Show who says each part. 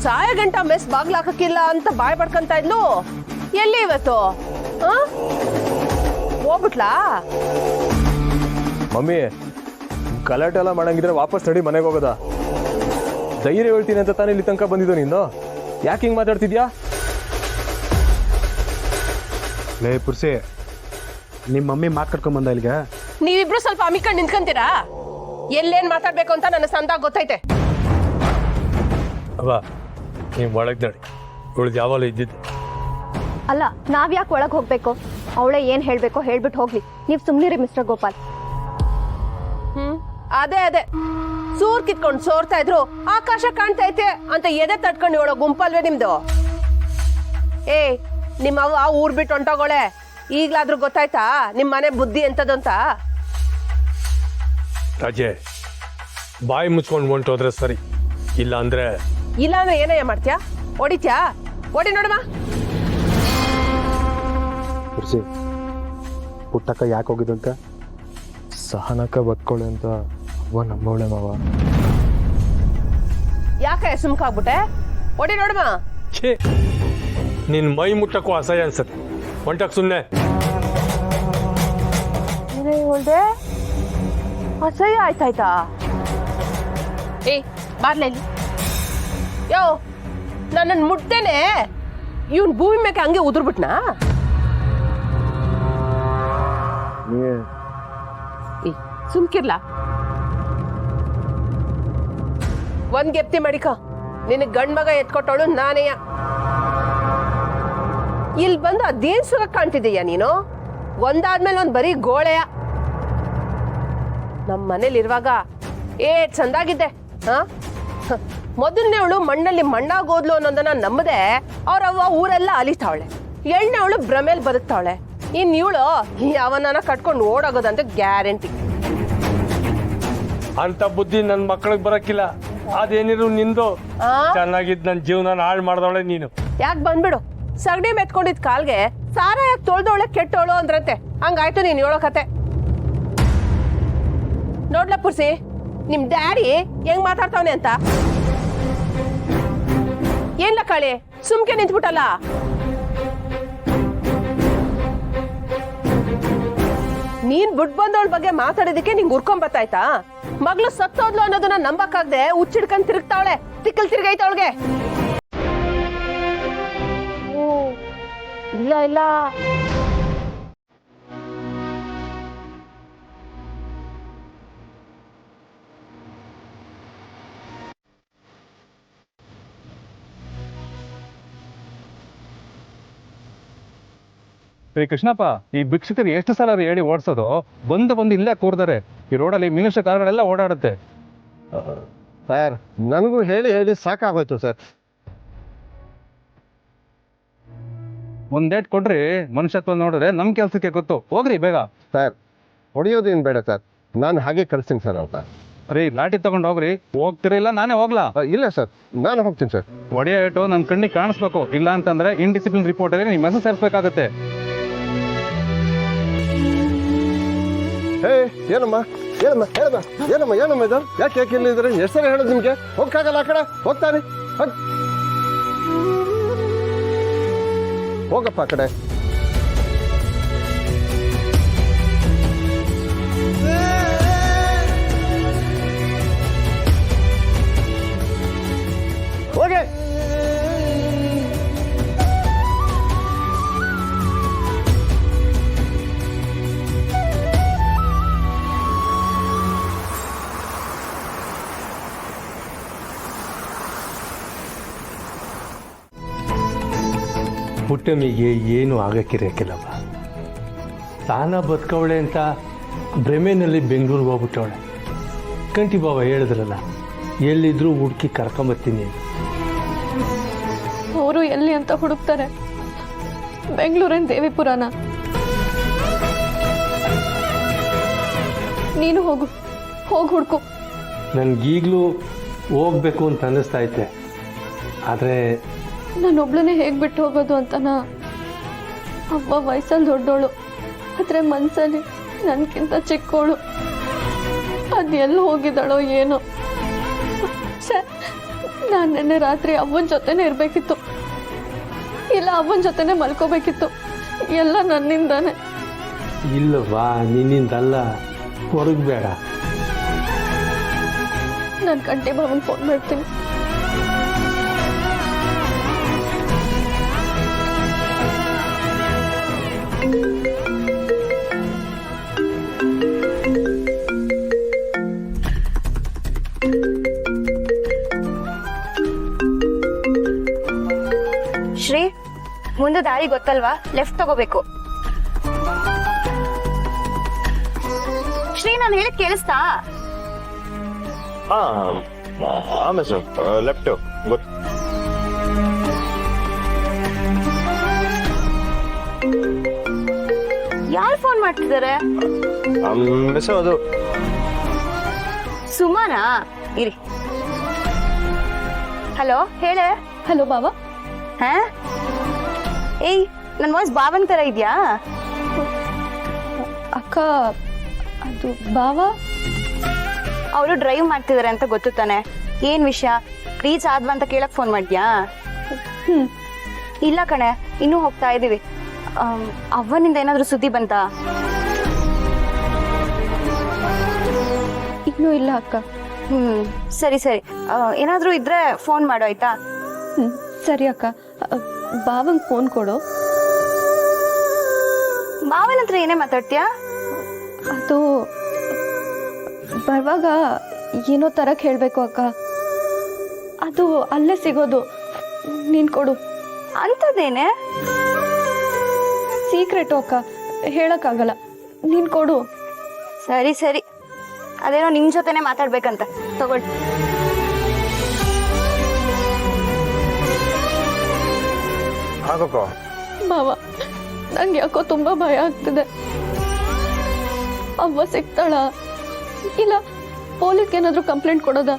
Speaker 1: ಸಾಯ ಗಂಟ ಮೆಸ್ ಬಾಗ್ಲಾಕಿಲ್ಲ ಅಂತ ಬಾಯ್ ಪಡ್ಕೊಂತ ಇದ್ಲು. ಎಲ್ಲಿ ಇವತ್ತು ಹೋಗ್ಬಿಟ್ಲಾ?
Speaker 2: ಮಮ್ಮಿ ಗಲಾಟೆ ಎಲ್ಲ ಮಾಡಂಗಿದ್ರೆ ವಾಪಸ್ ನಡಿ ಮನೆಗೆ ಹೋಗೋದ. ಧೈರ್ಯ ಹೇಳ್ತೀನಿ ಅಂತ ತಾನೇ ಇಲ್ಲಿ ತನಕ ಬಂದಿದ್ದು ನೀನು. ಯಾಕೆ ಹಿಂಗೆ ಮಾತಾಡ್ತಿದ್ಯಾ?
Speaker 3: ಲೇ ಪುರ್ಸಿ, ನಿಮ್ಮ ಮಮ್ಮಿ ಮಾತು ಕರ್ಕೊಂಡ್ ಬಂದ ಇಲ್ಲಿಗೆ.
Speaker 1: ನೀವಿಬ್ರು ಸ್ವಲ್ಪ ಅಮಿಕಂಡ್ ನಿಂತ್ಕೊಂತೀರಾ? ಎಲ್ಲೇನ್ ಮಾತಾಡ್ಬೇಕು ಅಂತ ನನ್ನ ಸಂದಾಗ ಗೊತ್ತೈತೆ.
Speaker 2: ಅವ ನೀವು ಒಳಗೆ ನಡಿ, ಉಳಿದು ಯಾವಾಗಲೂ ಇದ್ದಿದ್ದು.
Speaker 4: ಅಲ್ಲ, ನಾವ್ಯಾಕೆ ಒಳಗೆ ಹೋಗ್ಬೇಕು? ಅವಳೇ ಏನ್ ಹೇಳ್ಬೇಕೋ ಹೇಳ್ಬಿಟ್ಟು ಹೋಗ್ಲಿ. ನೀವು ಸುಮ್ನಿರಿ ಮಿಸ್ಟರ್ ಗೋಪಾಲ್.
Speaker 1: ಅದೇ ಸೂರ್ ಕಿತ್ಕೊಂಡು ಸೋರ್ತಾ ಇದ್ರು ಆಕಾಶ ಕಾಣ್ತೈತೆ ಅಂತ ಎದೆ ತಟ್ಕೊಂಡು ಹೇಳೋ ಗುಂಪಲ್ವೇ ನಿಮ್ದು? ನಿಮ್ಮ ಅವ್ವ ಊರ್ ಬಿಟ್ಟು ಹೊಂಟೋಗೋಳೆ. ಈಗ್ಲಾದ್ರೂ ಗೊತ್ತಾಯ್ತಾ ನಿಮ್ ಮನೆ ಬುದ್ಧಿ ಎಂತದ್ದು ಅಂತ?
Speaker 2: ರಾಜೆ, ಬಾಯಿ ಮುಚ್ಕೊಂಡು ಹೊಂಟೋದ್ರೆ ಸರಿ, ಇಲ್ಲ ಅಂದ್ರೆ
Speaker 1: ಏನಯ್ಯ ಮಾಡ್ತೀಯಾ? ಹೊಡಿತ್ಯಾ? ಹೊಡಿ ನೋಡಮ್ಮ.
Speaker 3: ಪುರ್ಸಿ, ಪುಟ್ಟಕ್ಕ ಯಾಕೆ ಹೋಗಿದಂತ?
Speaker 2: ಸಹನಕ್ಕ ಬದ್ಕೊಳ್ಳಿ ಅಂತ ಅವ್ವ ನಮ್ಮವಳೆ ಮಾವ.
Speaker 1: ಯಾಕೆ ಸುಮ್ಕಾಗ್ಬಿಟ್ಟೆ? ಹೊಡಿ ನೋಡಮ್ಮ.
Speaker 2: ಛೇ, ನಿನ್ ಮೈ ಮುಟ್ಟಕ್ಕೂ ಅಸಹ್ಯ ಅನ್ಸತ್ತೆ. ಹೊಂಟಕ್ ಸುಮ್ಮನೆ.
Speaker 1: ಹೇಳ್ದೆ ಅಸಹ್ಯ ಆಯ್ತಾಯ್ತಾ? ಬಾರ್ಲ ಇಲ್ಲಿ. ಯೋ, ನನ್ನನ್ನು ಮುಟ್ತೇನೆ ಇವನ್ ಭೂಮಿ ಮೇಲೆ ಹಂಗೆ ಉದುರ್ಬಿಟ್ನಾ? ಸುಮ್ಕಿರ್ಲಾ? ಒಂದ್ ಗೆಪ್ತಿ ಮಾಡಿಕ. ನಿನಗ್ ಗಂಡ್ ಮಗ ಎತ್ಕೊಟ್ಟವಳು ನಾನೇಯ. ಇಲ್ಲಿ ಬಂದು ಅದೇನ್ ಸುಖ ಕಾಣ್ತಿದೀಯ ನೀನು? ಒಂದಾದ್ಮೇಲೆ ಒಂದ್ ಬರೀ ಗೋಳೆಯ. ನಮ್ ಮನೇಲಿರುವಾಗ ಚಂದಾಗಿದ್ದೆ. ಮೊದಲನೇವಳು ಮಣ್ಣಲ್ಲಿ ಮಣ್ಣಾಗೋದ್ಲು ಅನ್ನೋದನ್ನ ನಂಬದೆ ಅವ್ರವ್ವ ಊರೆಲ್ಲ ಅಲಿತಾವಳೆ. ಎಣ್ಣೆವಳು ಭ್ರಮೇಲ್ ಬದುಕ್ತಾವಳೆ. ಇನ್ ಇವಳು ಯಾವನ್ನ ಕಟ್ಕೊಂಡು ಓಡೋಗೋದಂತ ಗ್ಯಾರಂಟಿ.
Speaker 2: ಅಂತ ಬುದ್ಧಿ ನನ್ ಮಕ್ಕಳಿಗೆ ಬರಕ್ಕಿಲ್ಲ. ಅದೇನಿರು ನಿಂದು. ಚೆನ್ನಾಗಿದ್ ನನ್ ಜೀವನ ಹಾಳು ಮಾಡ್ದವಳೆ ನೀನು.
Speaker 1: ಯಾಕೆ ಬಂದ್ಬಿಡು. ಸಗಣಿ ಮೆತ್ಕೊಂಡಿದ್ ಕಾಲ್ಗೆ ಸಾರ ಯಾಕೆ ತೊಳ್ದವಳೆ ಕೆಟ್ಟವಳು ಅಂದ್ರಂತೆ. ಹಂಗಾಯ್ತು ನೀನ್ ಹೇಳೋ ಕತೆ. ನೋಡ್ಲ ಪುರ್ಸಿ, ನಿಮ್ ಡ್ಯಾಡಿ ಹೆಂಗ್ ಮಾತಾಡ್ತಾವನೆ ಅಂತ. ಏನ್ಲ ಕಾಳಿ, ಸುಮ್ಕೆ ನಿಂತ್ಬಿಟ್ಟಲ್ಲ. ನೀನ್ ಬಿಟ್ ಬಂದವಳ ಬಗ್ಗೆ ಮಾತಾಡಿದಕ್ಕೆ ನಿಂಗೆ ಉರ್ಕೊಂಬತ್ತಾಯ್ತಾ? ಮಗಳು ಸತ್ತೋದ್ಲು ಅನ್ನೋದನ್ನ ನಂಬಕ್ಕಾಗ್ದೆ ಹುಚ್ಚಿಡ್ಕೊಂಡ್ ತಿರುಗ್ತಾವಳೆ. ತಿಕ್ಕಲ್ ತಿರ್ಗೈತವಳ್ಗೆ. ಇಲ್ಲ
Speaker 3: ಶ್ರೀ ಕೃಷ್ಣಪ್ಪ, ಈ ಭಿಕ್ಷಕರು ಎಷ್ಟು ಸಲ ಹೇಳಿ ಓಡಿಸೋದು? ಬಂದು ಇಲ್ಲೇ ಕೂರ್ತಾರೆ. ಈ ರೋಡಲ್ಲಿ ಮಿನಿಸ್ಟರ್ ಕಾರ್ಗಳೆಲ್ಲ ಓಡಾಡುತ್ತೆ.
Speaker 5: ಸರ್, ನನಗೂ ಹೇಳಿ ಸಾಕಾಗೋಯ್ತು ಸರ್.
Speaker 3: ಒಂದ್ ಡೇಟ್ ಕೊಡ್ರಿ, ಮನುಷ್ಯತ್ವ ನೋಡಿದ್ರೆ ನಮ್ ಕೆಲ್ಸಕ್ಕೆ ಗೊತ್ತು. ಹೋಗ್ರಿ ಬೇಗ.
Speaker 5: ಸರ್, ಹೊಡೆಯೋದೇನು ಬೇಡ ಸರ್, ನಾನು ಹಾಗೆ ಕಳಿಸ್ತೀನಿ ಸರ್ ಅವ್ರನ್ನ.
Speaker 3: ರೀ, ಲಾಠಿ ತಗೊಂಡು ಹೋಗ್ರಿ. ಹೋಗ್ತಿರಿಲ್ಲ ನಾನೇ ಹೋಗ್ಲಾ?
Speaker 5: ಇಲ್ಲ ಸರ್, ನಾನು ಹೋಗ್ತೀನಿ ಸರ್.
Speaker 3: ಒಡೆಯ ಏಟು ನನ್ನ ಕಣ್ಣಿಗೆ ಕಾಣಿಸ್ಬೇಕು. ಇಲ್ಲ ಅಂತಂದ್ರೆ ಇನ್ಡಿಸಿಪ್ಲಿನ್ ರಿಪೋರ್ಟ್ ಅಲ್ಲಿ ನಿಮ್ಮ ಹೆಸರು ಸೇರ್ಸ್ಬೇಕಾಗತ್ತೆ.
Speaker 5: ಏನಮ್ಮ ಇದು? ಯಾಕೆ ಇಲ್ಲಿದ್ರೆ ಹೆಸರು ಹೇಳೋದು ನಿಮ್ಗೆ? ಹೋಗಕ್ಕಾಗಲ್ಲ. ಆ ಕಡೆ ಹೋಗ್ತಾನೆ. ಹೋಗಪ್ಪ ಆ ಕಡೆ. ಹೋಗೆ.
Speaker 6: ಪುಟ್ಟಮಿಗೆ ಏನು ಆಗಕ್ಕಿರಕ್ಕಿಲ್ಲವ. ತಾನ ಬದುಕವಳೆ ಅಂತ ಭ್ರಮೆನಲ್ಲಿ ಬೆಂಗಳೂರಿಗೆ ಹೋಗ್ಬಿಟ್ಟವಳೆ. ಕಂಟಿ ಬಾವ ಹೇಳಿದ್ರಲ್ಲ, ಎಲ್ಲಿದ್ರೂ ಹುಡುಕಿ ಕರ್ಕೊಂಬರ್ತೀನಿ.
Speaker 4: ಅವರು ಎಲ್ಲಿ ಅಂತ ಹುಡುಕ್ತಾರೆ? ಬೆಂಗಳೂರಿನ ದೇವಿಪುರನ? ನೀನು ಹೋಗು, ಹೋಗಿ ಹುಡ್ಕು.
Speaker 6: ನನಗೀಗಲೂ ಹೋಗ್ಬೇಕು ಅಂತ ಅನ್ನಿಸ್ತಾ ಐತೆ. ಆದರೆ
Speaker 4: ನಾನೊಬ್ಳನ್ನೇ ಹೇಗೆ ಬಿಟ್ಟು ಹೋಗೋದು ಅಂತನ. ಅವ್ವ ವಯಸ್ಸಲ್ಲಿ ದೊಡ್ಡೋಳು, ಆದರೆ ಮನಸ್ಸಲ್ಲಿ ನನಗಿಂತ ಚಿಕ್ಕವಳು. ಅದು ಎಲ್ಲಿ ಹೋಗಿದ್ದಾಳೋ ಏನೋ.
Speaker 7: ನಾನು ನಿನ್ನೆ ರಾತ್ರಿ ಅವ್ವನ ಜೊತೆನೇ ಇರಬೇಕಿತ್ತು, ಇಲ್ಲ ಅವ್ವನ ಜೊತೆನೇ ಮಲ್ಕೋಬೇಕಿತ್ತು. ಎಲ್ಲ ನನ್ನಿಂದಾನೆ.
Speaker 6: ಇಲ್ಲವಾ, ನಿನ್ನಿಂದಲ್ಲ, ಹೊರಗೆ ಬೇಡ.
Speaker 7: ನಾನು ಕಂಟಿ ಭಾವನ್ ಫೋನ್ ಮಾಡ್ತೀನಿ.
Speaker 4: ಶ್ರೀ, ಮುಂದೆ ದಾರಿ ಗೊತ್ತಲ್ವಾ? ಲೆಫ್ಟ್ ತಗೋಬೇಕು. ಶ್ರೀ, ನಾನು ಹೇಳಿದ್ ಕೇಳಿಸ್ತಾ?
Speaker 2: ಲೆಫ್ಟ್ ಗೊತ್ತು.
Speaker 4: ಯಾರು ಫೋನ್ ಮಾಡ್ತಿದ್ದಾರೆ?
Speaker 2: ಅದು
Speaker 4: ಸುಮಾನಾ? ಇರಿ. ಹಲೋ, ಹೇಳೆ.
Speaker 7: ಹಲೋ ಬಾವ.
Speaker 4: ಹಾ? ಏಯ್, ನನ್ನ ವಾಯ್ಸ್ ಬಾವನ್ ತರ ಇದ್ಯಾ?
Speaker 7: ಅಕ್ಕ, ಅದು ಬಾವ
Speaker 4: ಅವರು ಡ್ರೈವ್ ಮಾಡ್ತಿದಾರೆ ಅಂತ ಗೊತ್ತು ತಾನೆ. ಏನ್ ವಿಷಯ? ರೀಚ್ ಆದ್ವಾ ಅಂತ ಕೇಳಕ್ ಫೋನ್ ಮಾಡ್ದ್ಯಾ? ಇಲ್ಲ ಕಣೆ, ಇನ್ನೂ ಹೋಗ್ತಾ ಇದೀವಿ. ಅವ್ವನಿಂದ ಏನಾದ್ರೂ ಸುದ್ದಿ ಬಂತಾ?
Speaker 7: ಇನ್ನೂ ಇಲ್ಲ ಅಕ್ಕ.
Speaker 4: ಸರಿ ಸರಿ, ಏನಾದ್ರೂ ಇದ್ರೆ ಫೋನ್ ಮಾಡು ಆಯ್ತಾ?
Speaker 7: ಸರಿ ಅಕ್ಕ. ಬಾವಂಗ್ ಫೋನ್ ಕೊಡು.
Speaker 4: ಮಾವನ ಹತ್ರ ಏನೇ ಮಾತಾಡ್ತೀಯಾ?
Speaker 7: ಅದು ಬರುವಾಗ ಏನೋ ತರಕ್ ಹೇಳ್ಬೇಕು ಅಕ್ಕ. ಅದು ಅಲ್ಲೇ ಸಿಗೋದು. ನೀನ್ ಕೊಡು.
Speaker 4: ಅಂಥದ್ದೇನೆ?
Speaker 7: ಸೀಕ್ರೆಟು ಅಕ್ಕ, ಹೇಳಕ್ಕಾಗಲ್ಲ. ನೀನ್ ಕೊಡು.
Speaker 4: ಸರಿ ಸರಿ, ಅದೇನೋ ನಿಮ್ ಜೊತೆನೆ ಮಾತಾಡ್ಬೇಕಂತ. ತಗೊಳ್ಳಿ.
Speaker 7: ಮಾವ, ನಂಗೆ ಯಾಕೋ ತುಂಬಾ ಭಯ ಆಗ್ತಿದೆ. ಅವ್ವ ಸಿಗ್ತಾಳ, ಇಲ್ಲ ಪೊಲೀಸ್ಗೆ ಏನಾದ್ರೂ ಕಂಪ್ಲೇಂಟ್ ಕೊಡೋದಾ?